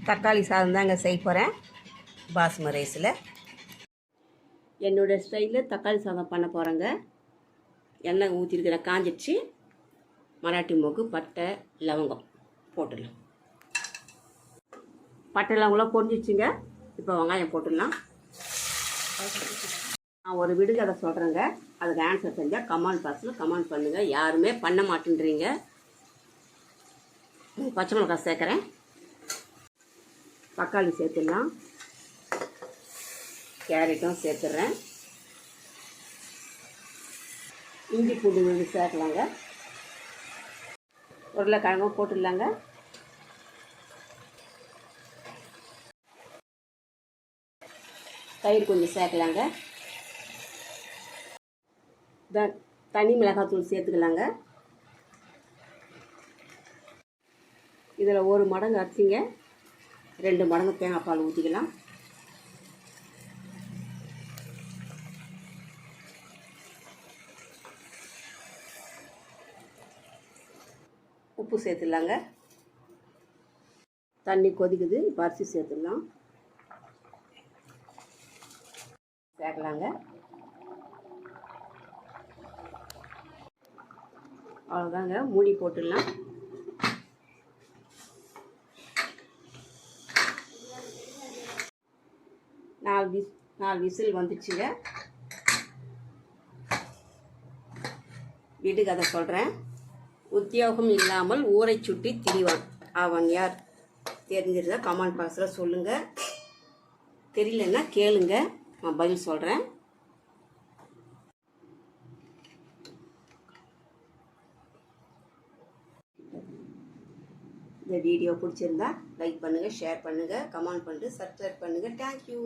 தக்காளி சாதம் தாங்க செய்ய போகிறேன் பாஸ்மதி ரைஸில். என்னோடய ஸ்டைலில் தக்காளி சாதம் பண்ண போகிறேங்க. எண்ணெய் ஊற்றிருக்கிற காஞ்சிடுச்சு. மராட்டி மொக்கு, பட்டை, லவங்கம் போட்டுடலாம். பட்டை லவங்கம்லாம் பொரிஞ்சிடுச்சுங்க. இப்போ வெங்காயம் போட்டுடலாம். நான் ஒரு விடுகதை சொல்கிறேங்க. அதுக்கு ஆன்சர் செஞ்சால் கமெண்ட் பாக்ஸில் கமெண்ட் பண்ணுங்கள். யாருமே பண்ண மாட்டேன்றீங்க. பச்சை மிளகாய் சேர்க்குறேன். தக்காளி சேர்த்துடலாம். கேரட்டும் சேர்த்துட்றேன். இஞ்சி பூண்டு விழுந்து சேர்க்கலாங்க. உருளைக்கிழங்கும் போட்டுடலாங்க. தயிர் கொஞ்சம் சேர்க்கலாங்க. தனி மிளகாத்தூள் சேர்த்துக்கலாங்க. இதில் 1 மடங்கு அரிசிங்க, 2 மடங்கு தேங்காய் பால் ஊற்றிக்கலாம். உப்பு சேர்த்துடலாங்க. தண்ணி கொதிக்குது. இப்போ அரிசி சேர்த்துடலாம். சேர்க்கலாங்க. அவ்வளோதாங்க, மூடி போட்டுடலாம். நாலு விசில் வந்துச்சுங்க. விடுகதை சொல்கிறேன். உத்தியோகம் இல்லாமல் ஊரை சுட்டி திரிவான், அவன் யார்? தெரிஞ்சிருந்தா கமெண்ட் பாக்ஸில் சொல்லுங்கள். தெரியலன்னா கேளுங்க, நான் பதில் சொல்கிறேன். இந்த வீடியோ பிடிச்சிருந்தா லைக் பண்ணுங்கள், ஷேர் பண்ணுங்கள், கமெண்ட் பண்ணிட்டு சப்ஸ்கிரைப் பண்ணுங்கள். தேங்க்யூ.